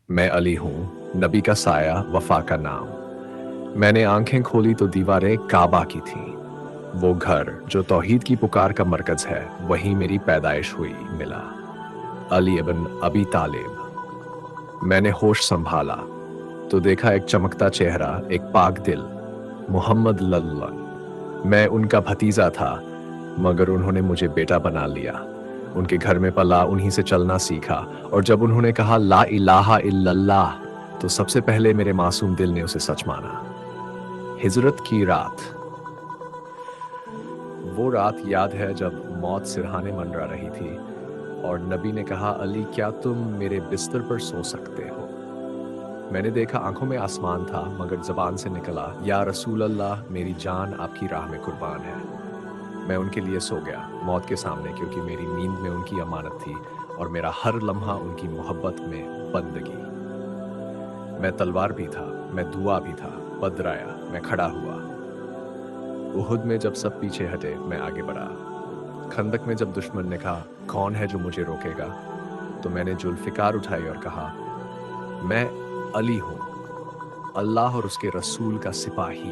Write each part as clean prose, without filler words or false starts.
मैं अली हूँ, नबी का साया, वफा का नाम। मैंने आंखें खोली तो दीवारें काबा की थीं। वो घर जो तौहीद की पुकार का मरकज है, वहीं मेरी पैदाइश हुई, मिला। अली इब्न अबी तालिब। मैंने होश संभाला तो देखा एक चमकता चेहरा, एक पाक दिल, मोहम्मद लल्लल्लाह। मैं उनका भतीजा था, मगर उन्होंने मुझे बेटा बना लिया। उनके घर में पला, उन्हीं से चलना सीखा, और जब उन्होंने कहा ला इलाहा इल्लल्लाह, तो सबसे पहले मेरे मासूम दिल ने उसे सच माना। हिजरत की रात। वो रात याद है जब मौत सिरहाने मंडरा रही थी और नबी ने कहा, अली क्या तुम मेरे बिस्तर पर सो सकते हो? मैंने देखा आंखों में आसमान था, मगर जबान से निकला, या रसूल अल्लाह, मेरी जान आपकी राह में कुर्बान है। मैं उनके लिए सो गया, मौत के सामने, क्योंकि मेरी नींद में उनकी अमानत थी और मेरा हर लम्हा उनकी मोहब्बत में बंदगी। मैं तलवार भी था, मैं दुआ भी था। बद्र आया, मैं खड़ा हुआ। उहुद में जब सब पीछे हटे, मैं आगे बढ़ा। खंदक में जब दुश्मन ने कहा, कौन है जो मुझे रोकेगा, तो मैंने जुल्फिकार उठाई और कहा, मैं अली हूँ, अल्लाह और उसके रसूल का सिपाही।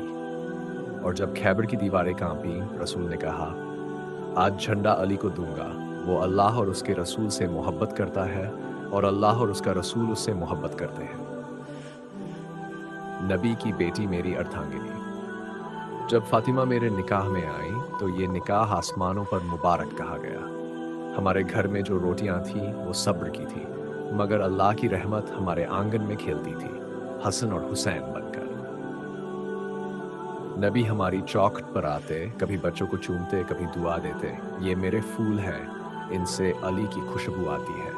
और जब खैबर की दीवारें कांपी, रसूल ने कहा, आज झंडा अली को दूंगा। वो अल्लाह और उसके रसूल से मोहब्बत करता है और अल्लाह और उसका रसूल उससे मोहब्बत करते हैं। नबी की बेटी मेरी अर्धांगिनी। जब फातिमा मेरे निकाह में आई तो ये निकाह आसमानों पर मुबारक कहा गया। हमारे घर में जो रोटियां थीं वो सब्र की थी, मगर अल्लाह की रहमत हमारे आंगन में खेलती थी, हसन और हुसैन बनकर। नबी हमारी चौखट पर आते, कभी बच्चों को चूमते, कभी दुआ देते। ये मेरे फूल हैं, इनसे अली की खुशबू आती है।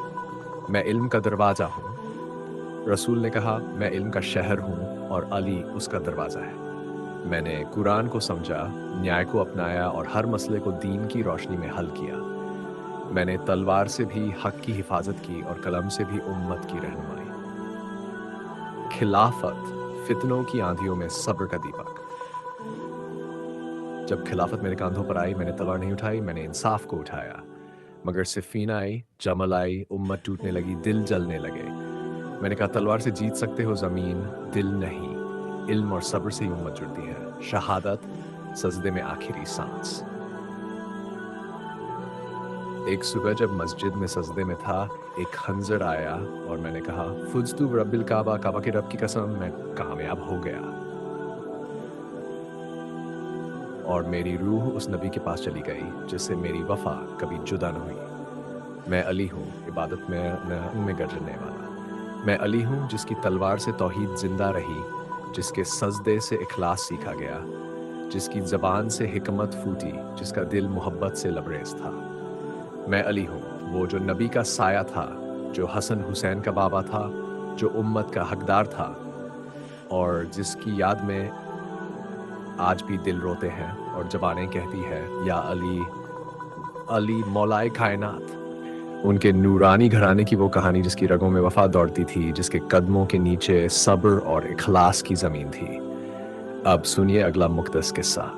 मैं इल्म का दरवाज़ा हूँ। रसूल ने कहा, मैं इल्म का शहर हूँ और अली उसका दरवाज़ा है। मैंने कुरान को समझा, न्याय को अपनाया और हर मसले को दीन की रोशनी में हल किया। मैंने तलवार से भी हक की हिफाजत की और कलम से भी उम्मत की रहनुमाई। खिलाफत, फितनों की आंधियों में सब्र का दीपक। जब खिलाफत मेरे कांधों पर आई, मैंने तलवार नहीं उठाई, मैंने इंसाफ को उठाया। मगर सिफीन आई, जमल आई, उम्मत टूटने लगी, दिल जलने लगे। मैंने कहा, तलवार से जीत सकते हो ज़मीन, दिल नहीं। इल्म और सब्र से ही उम्मत जुड़ती है। शहादत, सजदे में आखिरी सांस। एक सुबह जब मस्जिद में सजदे में था, एक खंजर आया और मैंने कहा, फुज़्तु रब्बिल काबा, काबा के रब की कसम, मैं कामयाब हो गया। और मेरी रूह उस नबी के पास चली गई जिससे मेरी वफा कभी जुदा न हुई। मैं अली हूँ, इबादत में गरजने वाला। मैं अली हूँ जिसकी तलवार से तौहीद जिंदा रही, जिसके सजदे से इखलास सीखा गया, जिसकी ज़बान से हिकमत फूटी, जिसका दिल मोहब्बत से लबरेज था। मैं अली हूँ, वो जो नबी का साया था, जो हसन हुसैन का बाबा था, जो उम्मत का हकदार था, और जिसकी याद में आज भी दिल रोते हैं और ज़बानें कहती है, या अली, अली मौलाए कायनात। उनके नूरानी घराने की वो कहानी जिसकी रगों में वफा दौड़ती थी, जिसके कदमों के नीचे सब्र और इखलास की ज़मीन थी। अब सुनिए अगला मुक़द्दस किस्सा।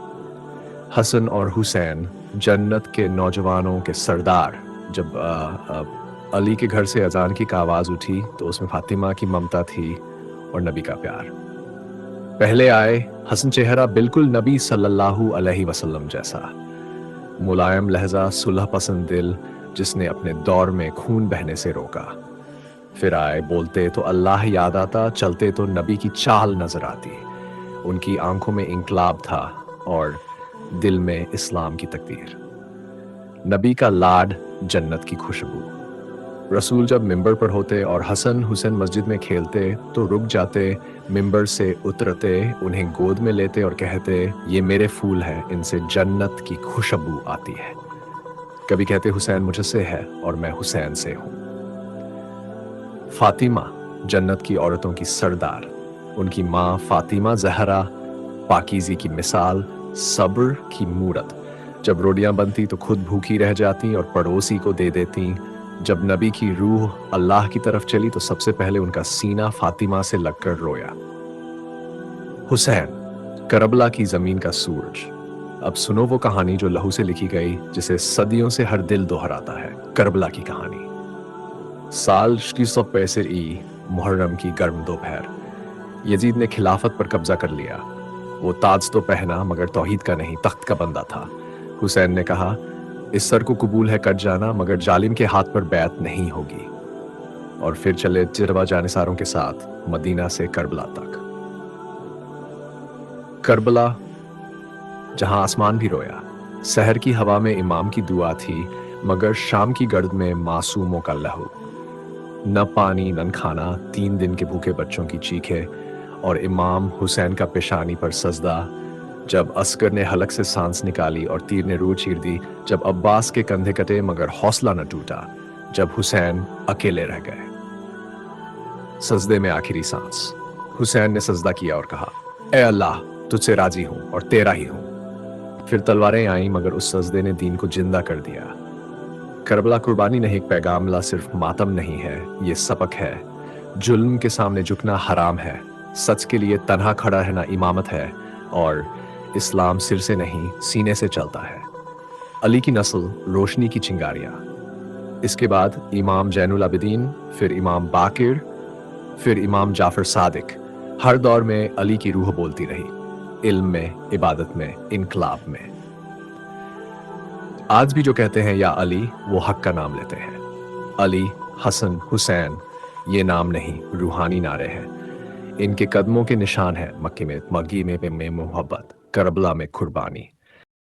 हसन और हुसैन, जन्नत के नौजवानों के सरदार। जब अली के घर से अजान की आवाज़ उठी तो उसमें फातिमा की ममता थी और नबी का प्यार। पहले आए हसन, चेहरा बिल्कुल नबी सल्लल्लाहु अलैहि वसल्लम जैसा। मुलायम लहजा, सुलह पसंद दिल, जिसने अपने दौर में खून बहने से रोका। फिर आए, बोलते तो अल्लाह याद आता, चलते तो नबी की चाल नजर आती। उनकी आंखों में इंकलाब था और दिल में इस्लाम की तकदीर। नबी का लाड, जन्नत की खुशबू। रसूल जब मिंबर पर होते और हसन हुसैन मस्जिद में खेलते तो रुक जाते, मिंबर से उतरते, उन्हें गोद में लेते और कहते, ये मेरे फूल हैं, इनसे जन्नत की खुशबू आती है। कभी कहते, हुसैन मुझसे है और मैं हुसैन से हूँ। फातिमा, जन्नत की औरतों की सरदार। उनकी माँ फातिमा ज़हरा, पाकीज़ी की मिसाल, सब्र की मूरत। जब रोटियां बनती तो खुद भूखी रह जाती और पड़ोसी को दे देती। जब नबी की रूह अल्लाह की तरफ चली तो सबसे पहले उनका सीना फातिमा से लगकर रोया। हुसैन, करबला की जमीन का सूरज। अब सुनो वो कहानी जो लहू से लिखी गई, जिसे सदियों से हर दिल दोहराता है। करबला की कहानी। साल 365 ई मुहर्रम की गर्म दोपहर। यजीद ने खिलाफत पर कब्जा कर लिया। वो ताज तो पहना मगर तौहीद का नहीं, तख्त का बंदा था। हुसैन ने कहा, इस सर को कबूल है कट जाना मगर जालिम के हाथ पर बैत नहीं होगी। और फिर चले जिरवा जानिसारों के साथ मदीना से करबला तक। करबला जहां आसमान भी रोया। शहर की हवा में इमाम की दुआ थी मगर शाम की गर्द में मासूमों का लहू। न पानी न खाना, 3 दिन के भूखे बच्चों की चीखें और इमाम हुसैन का पेशानी पर सजदा। जब अस्कर ने हलक से सांस निकाली और तीर ने रूह चीर दी, जब अब्बास के कंधे कटे मगर हौसला न टूटा, जब हुसैन अकेले रह गए। सजदे में आखिरी सांस। हुसैन ने सजदा किया और कहा, ए अल्लाह, तुझसे राजी हूं और तेरा ही हूं। फिर तलवारें आईं मगर उस सजदे ने दीन को जिंदा कर दिया। करबला कुर्बानी नहीं, एक पैगाम ला, सिर्फ मातम नहीं है, ये सबक है। जुल्म के सामने झुकना हराम है, सच के लिए तन्हा खड़ा रहना इमामत है, और इस्लाम सिर से नहीं सीने से चलता है। अली की नस्ल, रोशनी की चिंगारियां। इसके बाद इमाम जैनुल आबिदीन, फिर इमाम बाकिर, फिर इमाम जाफर सादिक। हर दौर में अली की रूह बोलती रही, इल्म में, इबादत में, इनकलाब में। आज भी जो कहते हैं या अली, वो हक का नाम लेते हैं। अली, हसन, हुसैन ये नाम नहीं, रूहानी नारे हैं। इनके कदमों के निशान है, मक्के में मगी में मोहब्बत, करबला में कुर्बानी।